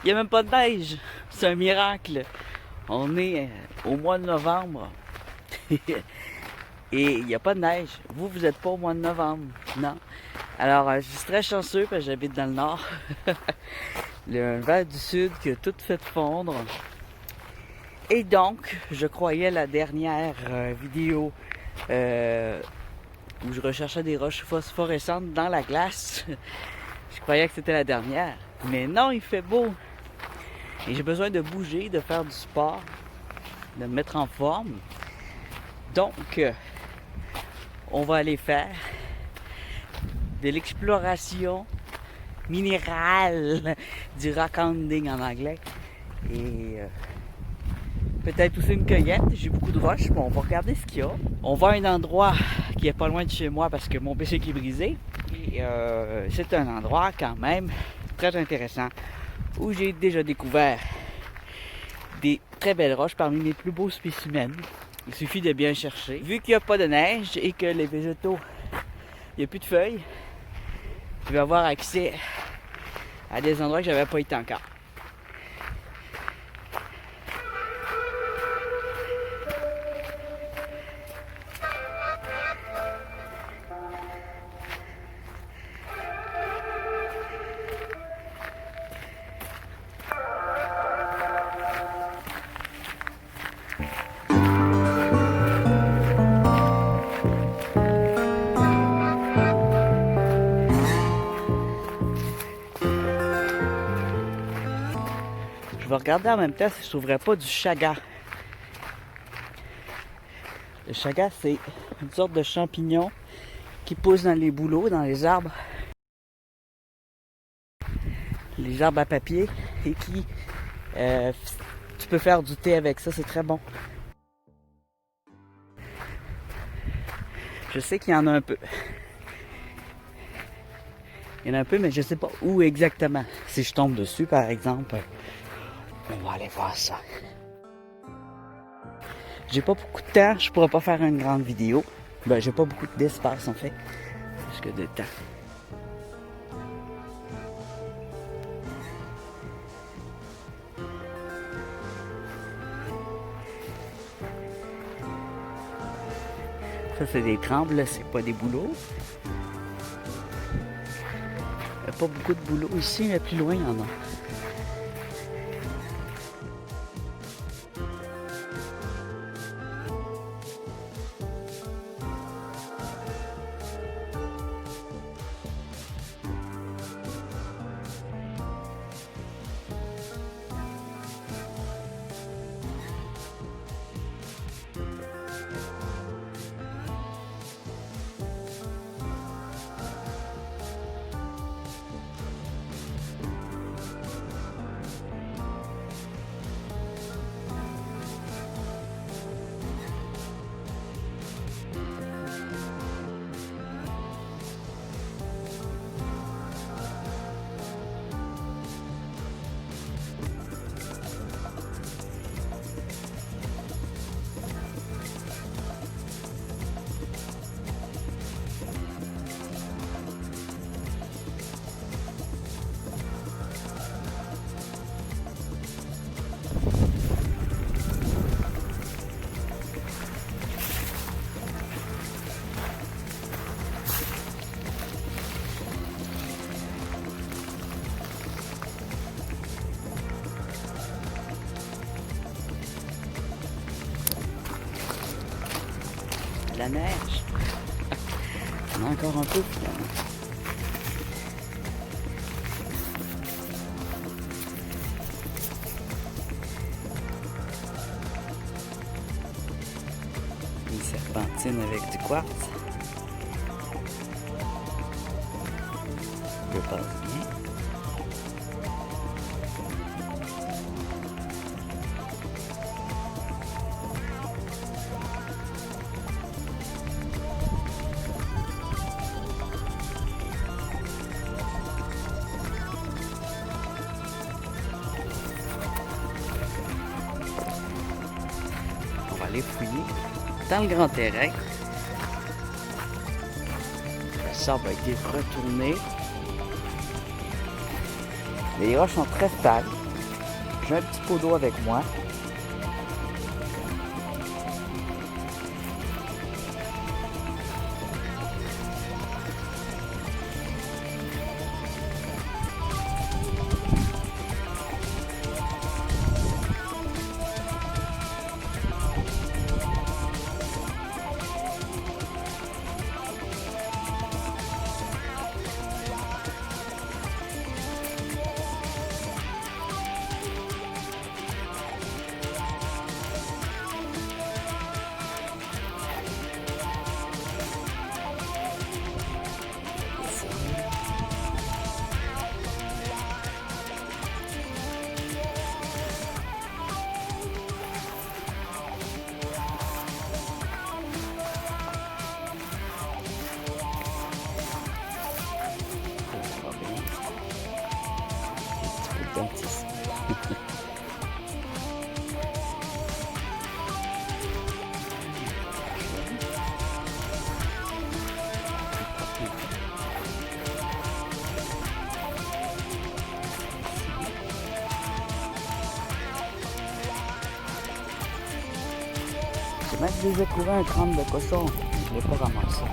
Il n'y a même pas de neige. C'est un miracle. On est au mois de novembre. Et il n'y a pas de neige. Vous n'êtes pas au mois de novembre. Non. Alors, je suis très chanceux parce que j'habite dans le nord. Le vent du sud qui a tout fait fondre. Et donc, je croyais la dernière vidéo où je recherchais des roches phosphorescentes dans la glace. Je croyais que c'était la dernière. Mais non, il fait beau. Et j'ai besoin de bouger, de faire du sport, de me mettre en forme. Donc, on va aller faire de l'exploration minérale, du rock hunting en anglais. Et peut-être aussi une cueillette. J'ai beaucoup de roches, mais on va regarder ce qu'il y a. On va à un endroit qui est pas loin de chez moi parce que mon PC qui est brisé. Et c'est un endroit quand même très intéressant où j'ai déjà découvert des très belles roches parmi mes plus beaux spécimens. Il suffit de bien chercher. Vu qu'il n'y a pas de neige et que les végétaux, il n'y a plus de feuilles, je vais avoir accès à des endroits que j'avais pas été encore. Je vais regarder en même temps si je ne trouverais pas du chaga. Le chaga, c'est une sorte de champignon qui pousse dans les bouleaux, dans les arbres à papier, et qui tu peux faire du thé avec ça, c'est très bon. Je sais qu'il y en a un peu. Il y en a un peu, mais je ne sais pas où exactement. Si je tombe dessus, par exemple, on va aller voir ça. J'ai pas beaucoup de temps, je pourrais pas faire une grande vidéo. Ben, j'ai pas beaucoup d'espace en fait, plus que de temps. Ça, c'est des trembles, c'est pas des bouleaux. Il n'y a pas beaucoup de bouleaux ici, mais plus loin, il y en a. La neige. Il y en a encore un peu finalement. Une serpentine avec du quartz. Je passe bien. Aller fouiller dans le grand terrain. Le sable a été retourné. Les roches sont très stables. mets un petit pot d'eau avec moi. Dentiste. J'ai même déjà trouvé un crâne de cochon. Je l'ai pas ramassé.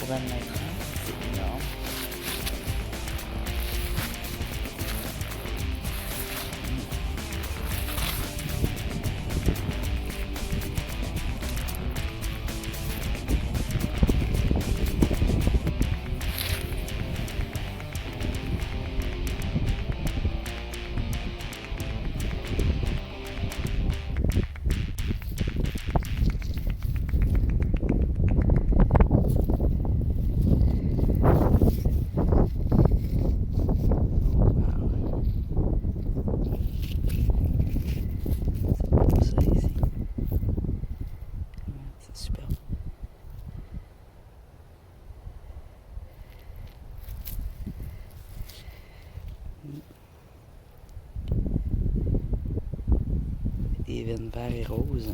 pourrait me mettre un. C'est énorme. Des veines verts et roses.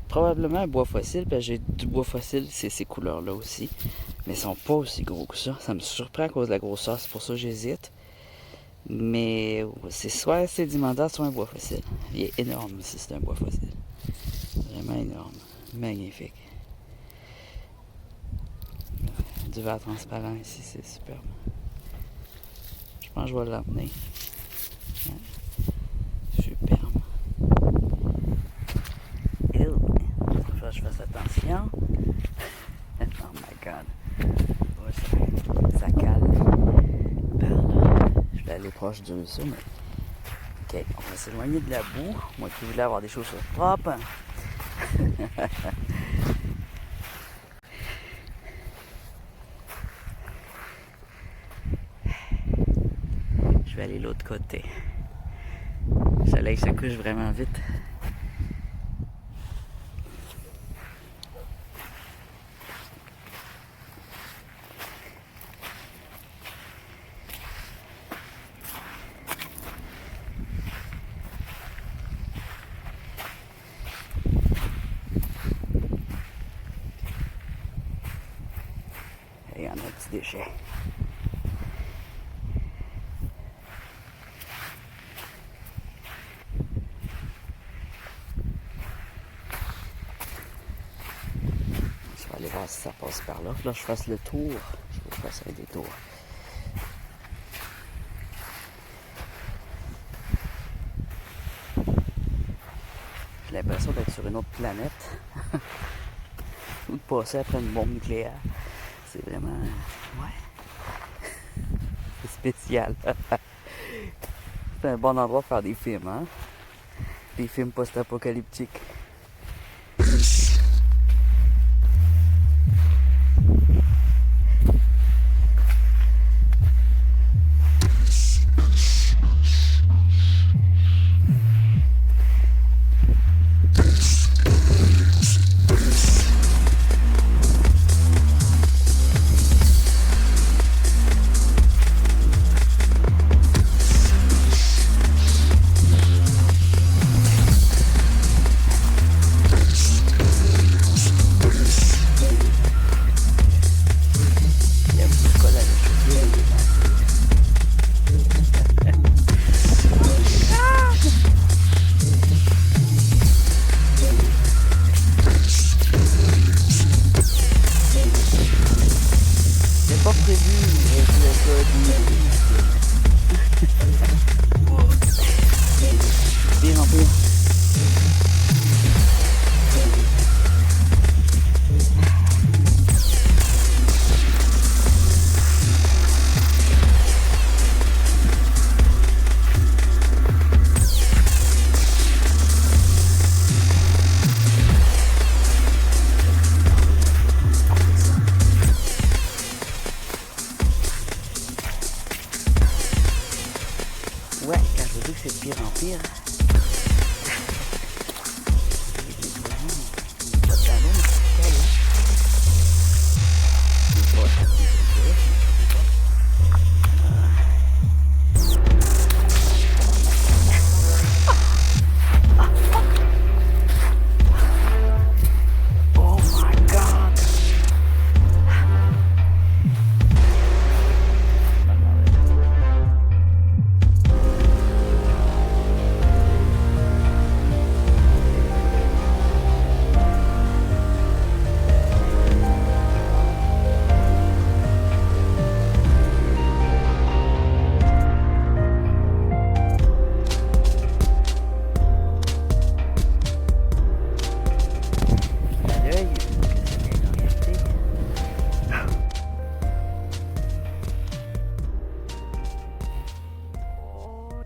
Probablement un bois fossile, parce que j'ai du bois fossile, c'est ces couleurs-là aussi. Mais ils sont pas aussi gros que ça. Ça me surprend à cause de la grosseur, c'est pour ça que j'hésite. Mais c'est soit un sédimentaire, soit un bois fossile. Il est énorme si c'est un bois fossile. Vraiment énorme. Magnifique. Du verre transparent ici, c'est superbe. Je pense que je vais l'emmener. Superbe. Faut que je fasse attention. Oh my god. Ouais, ça cale. Par là. Je vais aller proche du ruisseau, mais. Ok, on va s'éloigner de la boue. Moi qui voulais avoir des chaussures propres. Je vais aller de l'autre côté. Le soleil se couche vraiment vite. Et il y en a un petit déchet. Je vais aller voir si ça passe par là. Là, je fasse le tour. Je vais faire un détour. J'ai l'impression d'être sur une autre planète. Ou de passer après une bombe nucléaire. C'est vraiment... ouais. C'est spécial. C'est un bon endroit pour faire des films, hein? Des films post-apocalyptiques. Ouais, quand je vous dis que c'est de pire en pire.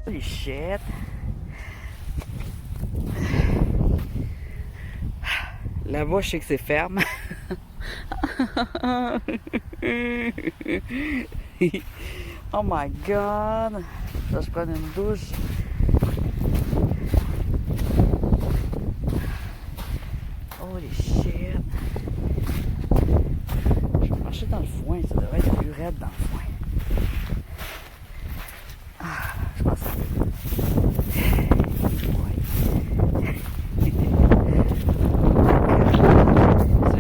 Holy shit. Là-bas, je sais que c'est ferme. Oh my god. Là, je prends une douche. Holy shit. Je vais marcher dans le foin. Ça devrait être plus raide dans le foin. Ah, je pense que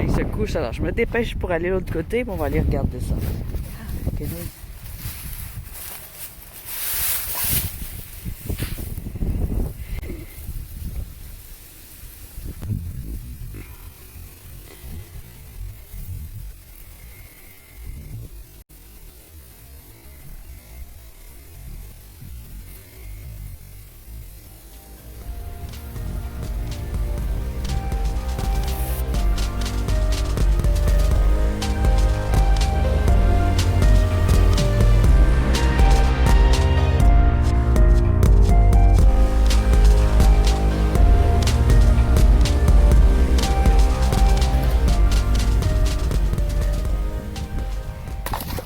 il se couche, alors je me dépêche pour aller de l'autre côté, puis on va aller regarder ça. Okay.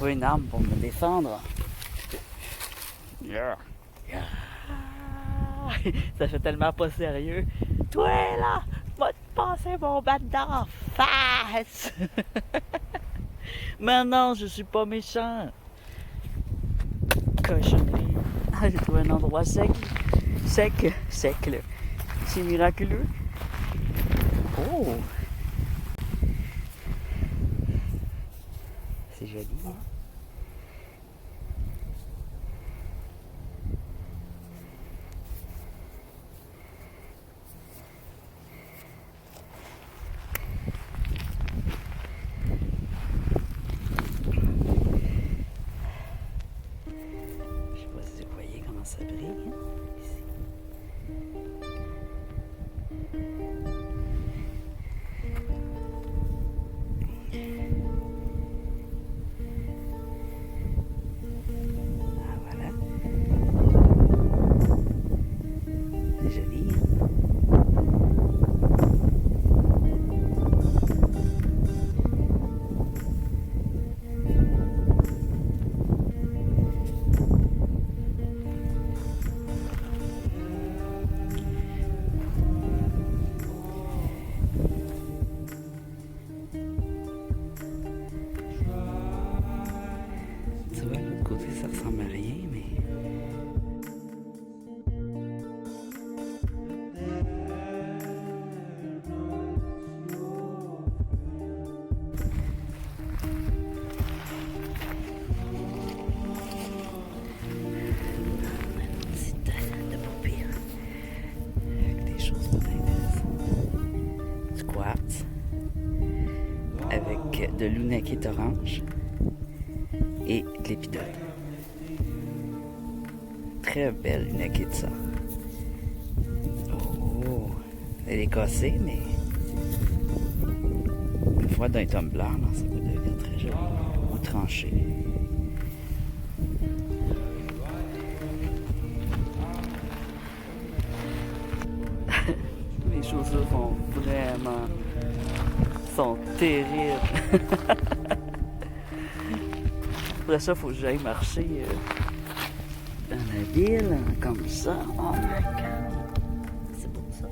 Une arme pour me défendre. Yeah. Yeah. Ça fait tellement pas sérieux. Toi là, va te passer mon bat d'en face. Mais non, je suis pas méchant. Cochonnerie. Ah, j'ai trouvé un endroit sec. Sec là. C'est miraculeux. Oh. C'est joli. Hein? Je sais pas si vous voyez comment ça brille. Hein, ici. de l'Ounakit orange et de l'épidote. Très belle Ounakit, ça. Oh, elle est cassée, mais une fois d'un tumbler, là, ça peut devenir très joli. Ou tranché. Les chaussures sont terribles. Après ça, il faut que j'aille marcher dans la ville, comme ça. Oh my god! C'est beau ça.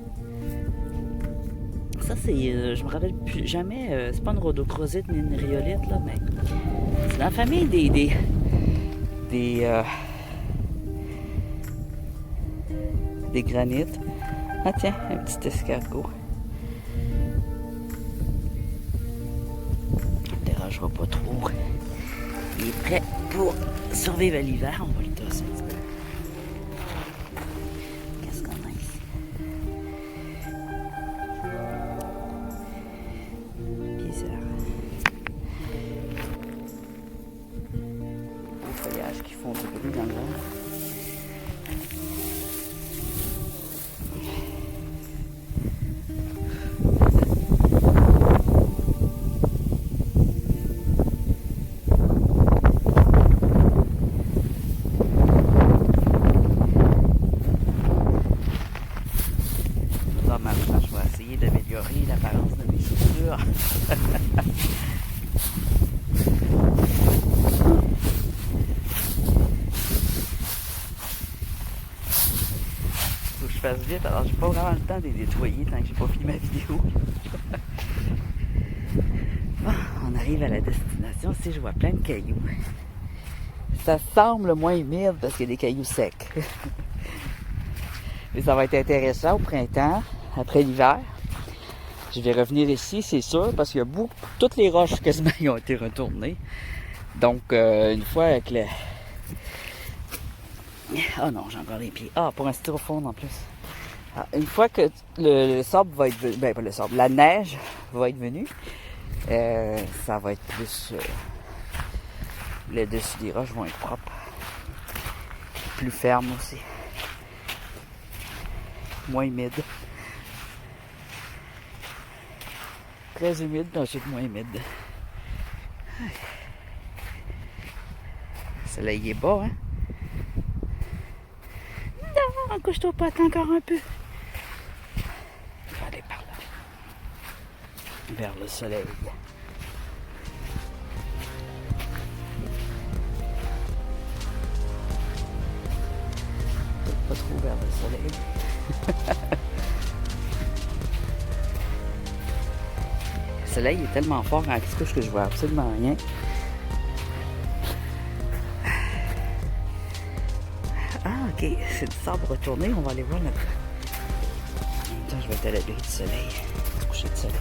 Ça, c'est. Je me rappelle plus jamais. C'est pas une rhodochrosite ni une rhyolite, là, mais. C'est dans la famille des granites. Ah, tiens, un petit escargot. Il ne dérangera pas trop. Il est prêt pour survivre à l'hiver. On va le tasser un petit peu. Qu'est-ce qu'on a ici? Bizarre. Des feuillages qui font du bruit dans l'air. Je vais essayer d'améliorer l'apparence de mes chaussures. Faut que je fasse vite, alors j'ai pas vraiment le temps de les nettoyer tant que j'ai pas fini ma vidéo. Bon, on arrive à la destination. Ici, je vois plein de cailloux. Ça semble moins humide parce qu'il y a des cailloux secs. Mais ça va être intéressant au printemps, après l'hiver. Je vais revenir ici, c'est sûr, parce qu'il y a toutes les roches quasiment ont été retournées. Donc, une fois avec le... Oh non, j'ai encore les pieds. Ah, pour un styrofoam en plus. Alors, une fois que le sable va être venu, ben pas le sable, la neige va être venue, ça va être plus... le dessus des roches vont être propres. Plus ferme aussi. Moins humide. Très humide, puis ensuite moins humide. Le soleil est bas, hein? Non, couche-toi pas, attends encore un peu. Je vais aller par là. Vers le soleil. Pas trop vers le soleil. Le soleil est tellement fort quand il se couche que je vois absolument rien. Ah, ok, c'est du sable retourné. On va aller voir notre. En même temps, je vais être à l'abri du soleil. Du coucher de soleil.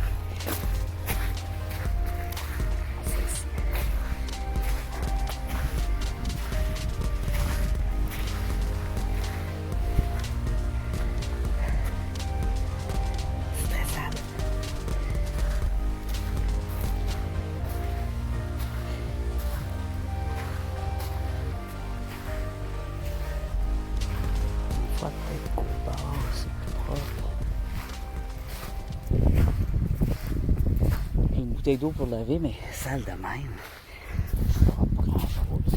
Peut-être qu'au bord, c'est plus propre. J'ai une bouteille d'eau pour laver, mais sale de même. Ça va pas grand chose.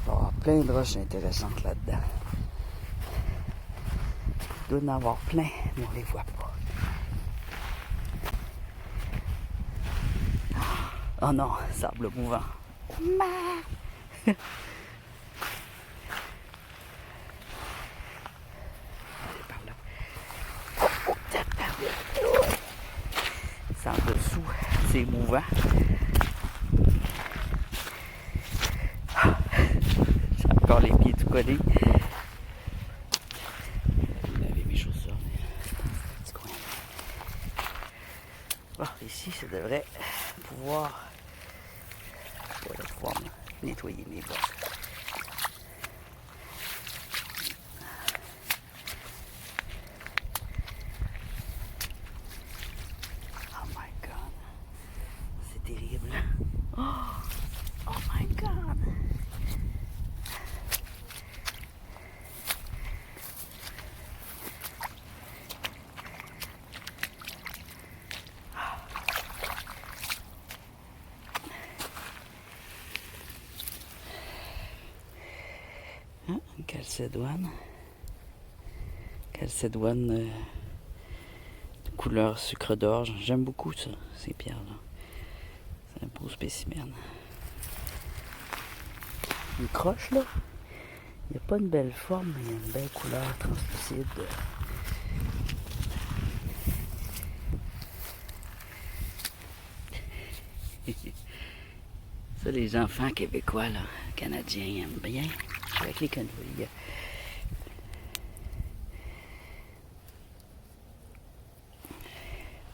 Il va y avoir plein de roches intéressantes là-dedans. Il doit y en avoir plein, mais on les voit pas. Oh non, sable mouvant. Par là. C'est en dessous, c'est mouvant. J'ai encore les pieds tout collés. Je vais laver mes chaussures. Petit coin. Bon, ici, ça devrait pouvoir nettoyer mes bottes. calcédoine. Calcédoine couleur sucre d'orge. J'aime beaucoup ça, ces pierres-là. C'est un beau spécimen. Une croche là, il n'y a pas une belle forme, mais il y a une belle couleur translucide. Ça, les enfants québécois, là, canadiens, aiment bien avec les quenouilles.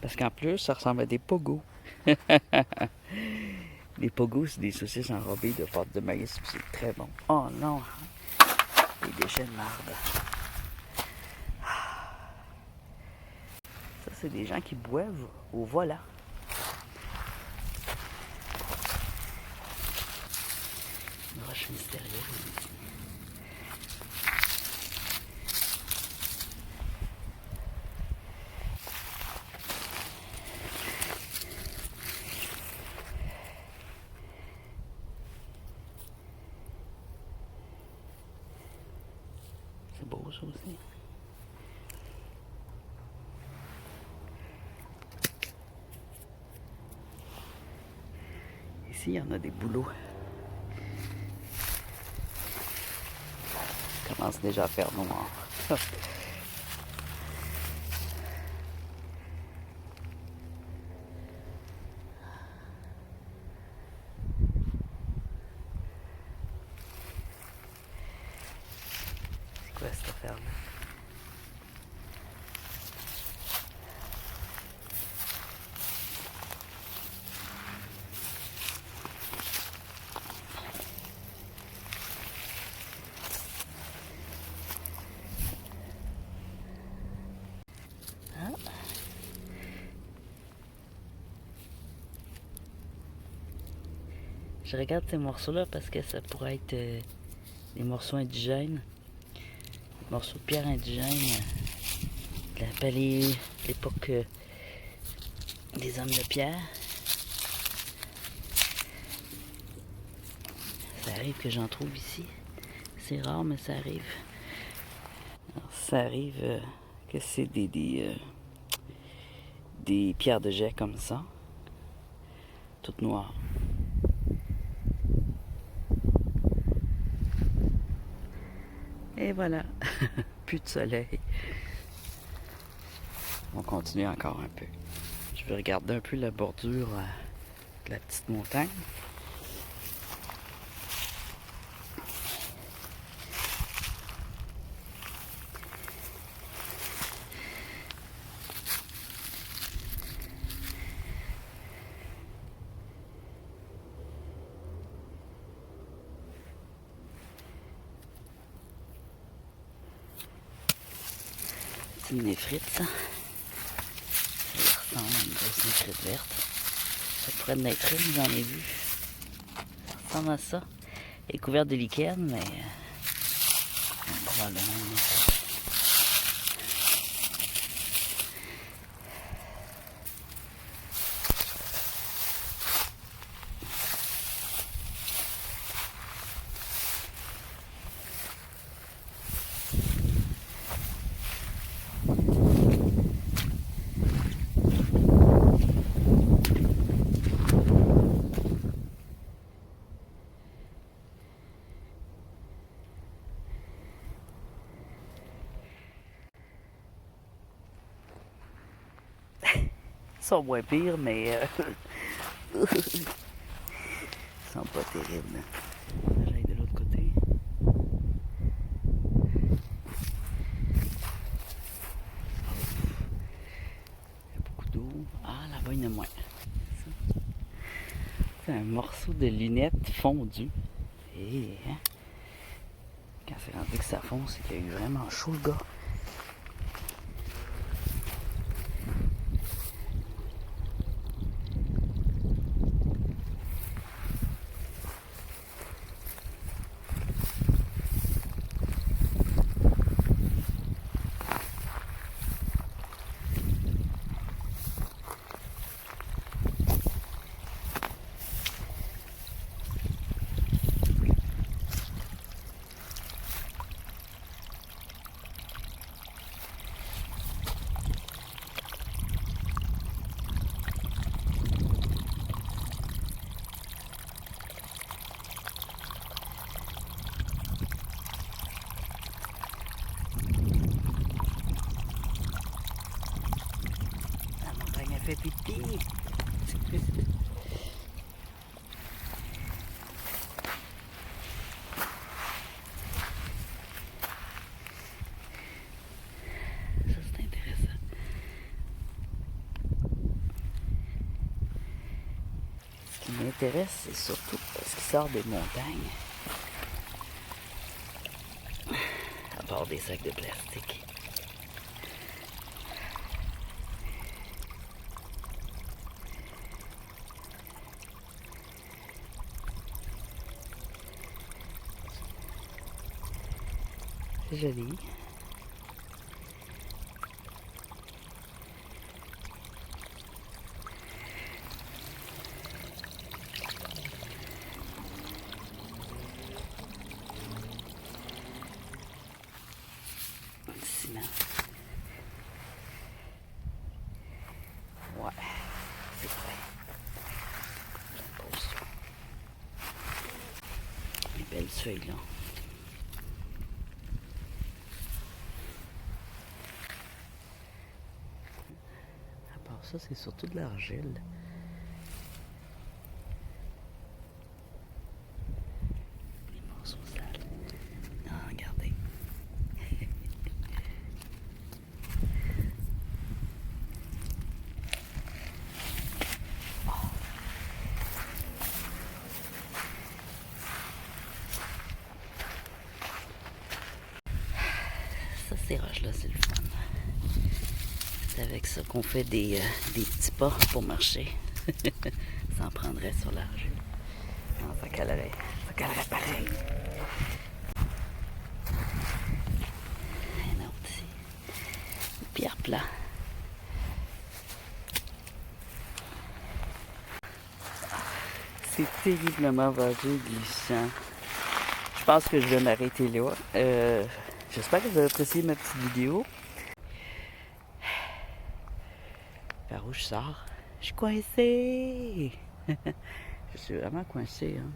Parce qu'en plus, ça ressemble à des pogos. Les pogos, c'est des saucisses enrobées de pâte de maïs, c'est très bon. Oh non! Les déchets de marde. Ça, c'est des gens qui boivent au volant. Une roche mystérieuse. C'est beau ça aussi. Ici, il y en a des bouleaux. Ça commence déjà à faire noir. C'est quoi cette affaire-là? Je regarde ces morceaux-là parce que ça pourrait être des morceaux indigènes, des morceaux de pierre indigènes de la l'époque des hommes de pierre. Ça arrive que j'en trouve ici. C'est rare, mais ça arrive. Alors, ça arrive que c'est des pierres de jet comme ça, toutes noires. Et voilà, plus de soleil. On continue encore un peu. Je vais regarder un peu la bordure de la petite montagne. C'est une néphrite, ça. Ça ressemble à une grosse néphrite verte. Ça pourrait être nitrite, j'en ai vu. Ça ressemble à ça. Elle est couverte de lichen, mais probablement une néphrite. Ils sont moins pires, mais ils sont pas terribles. J'aille de l'autre côté. Il y a beaucoup d'eau. Ah, là-bas, il y en a moins. C'est un morceau de lunette fondue. Et hein, quand c'est rendu que ça fond, c'est qu'il y a eu vraiment chaud, le gars. fait pipi. Ça, c'est intéressant. Ce qui m'intéresse, c'est surtout ce qui sort des montagnes. À part des sacs de plastique. C'est joli. Ciment. Ouais, c'est vrai. Pose ça. Les belles feuilles là. Ça, c'est surtout de l'argile. Les morceaux sales. Ah, regardez. Oh. Ça, ces roches-là, c'est le fun. C'est avec ça qu'on fait des petits pas pour marcher. Ça en prendrait sur l'argile. Non, ça calerait pareil. Un autre ici. Pierre plat. C'est terriblement vageux, glissant. Je pense que je vais m'arrêter là. J'espère que vous avez apprécié ma petite vidéo. Par où je sors? Je suis coincée! Je suis vraiment coincée. Hein?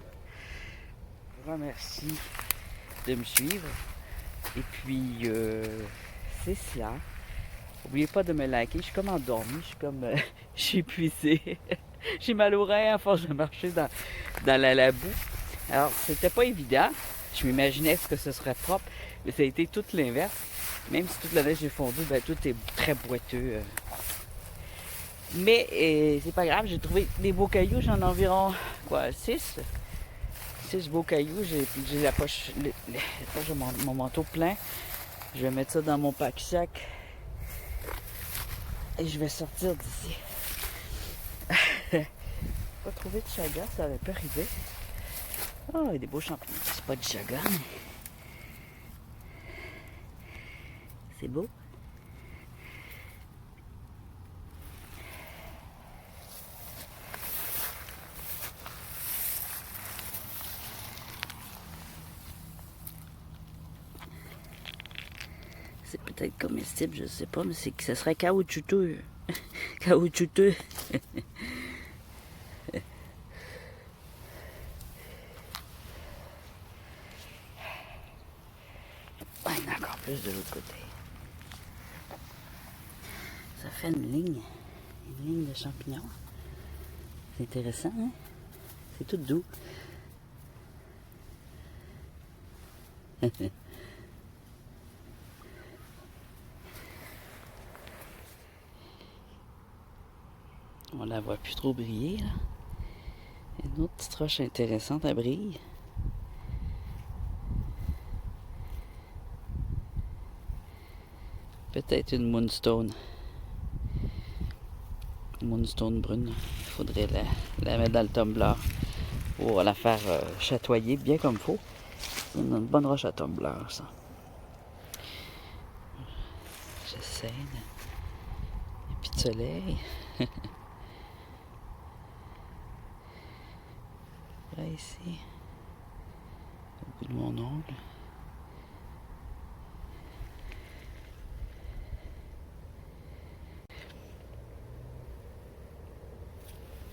Je vous remercie de me suivre. Et puis, c'est cela. N'oubliez pas de me liker. Je suis comme endormie. Je suis comme... je suis épuisée. J'ai mal aux reins à force de marcher dans la boue. Alors, c'était pas évident. Je m'imaginais que ce serait propre. Mais ça a été tout l'inverse. Même si toute la neige est fondue, ben, tout est très boiteux. Mais c'est pas grave, j'ai trouvé des beaux cailloux, j'en ai environ, 6 beaux cailloux, j'ai la poche, mon manteau plein. Je vais mettre ça dans mon pack-sac et je vais sortir d'ici. Pas trouvé de chaga, ça avait pas arrivé. Oh, il y a des beaux champignons, c'est pas du chaga, mais c'est beau. C'est peut-être comestible, je sais pas, mais c'est que ça serait caoutchouteux. Caoutchouteux. Ouais, il y en a encore plus de l'autre côté. Ça fait une ligne de champignons. C'est intéressant, hein? C'est tout doux. On la voit plus trop briller, là. Une autre petite roche intéressante à briller. Peut-être une moonstone. Moonstone brune. Il faudrait la mettre dans le tumbler pour la faire chatoyer bien comme il faut. C'est une bonne roche à tumbler, ça. J'essaie de... Et puis de soleil. Là, ici. Au bout de mon ongle.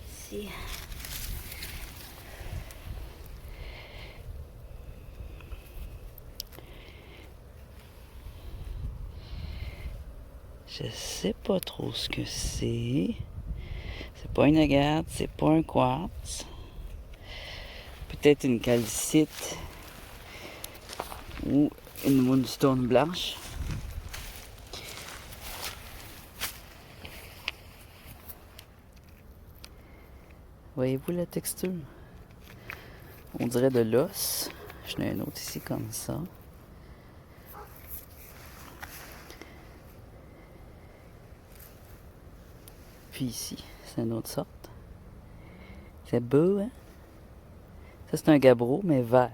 Ici. Je sais pas trop ce que c'est. pas une agate, c'est pas un quartz. Peut-être une calcite ou une moonstone blanche. Voyez-vous la texture? On dirait de l'os. J'en ai un autre ici comme ça. Puis ici, c'est une autre sorte. C'est beau, hein? Ça, c'est un gabbro, mais vert.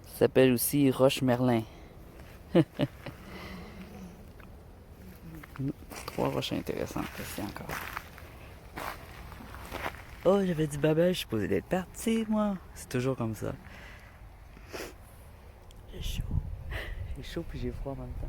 Ça s'appelle aussi roche merlin. 3 roches intéressantes ici encore. Oh, j'avais dit bye bye, je suis supposé d'être parti, moi. C'est toujours comme ça. J'ai chaud. J'ai chaud puis j'ai froid en même temps.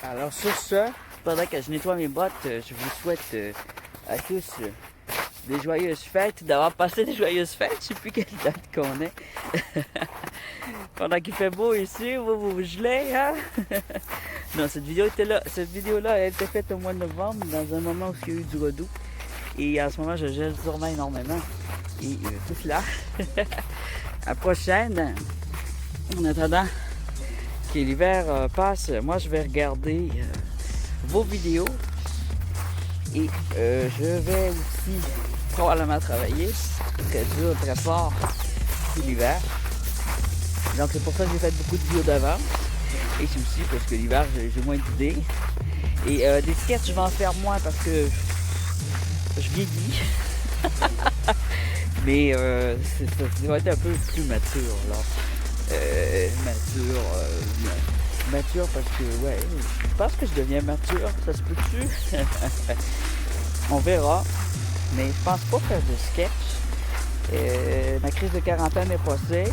Alors sur ce, pendant que je nettoie mes bottes, je vous souhaite à tous des joyeuses fêtes, d'avoir passé des joyeuses fêtes, je sais plus quelle date qu'on est. Pendant qu'il fait beau ici, vous gelez, hein? Non, cette vidéo-là, elle a été faite au mois de novembre, dans un moment où il y a eu du redoux. Et en ce moment, je gèle sûrement énormément. Et tout cela. À la prochaine. En attendant que l'hiver passe, moi je vais regarder vos vidéos. Et je vais aussi probablement travailler très dur, très fort tout l'hiver. Donc c'est pour ça que j'ai fait beaucoup de vidéos d'avance. Et c'est aussi parce que l'hiver j'ai moins d'idées. Et des sketchs je vais en faire moins parce que je vieillis. Mais ça va être un peu plus mature là. Mature parce que ouais, je pense que je deviens mature, ça se peut-tu? On verra. Mais je pense pas faire de sketch. Ma crise de quarantaine est passée.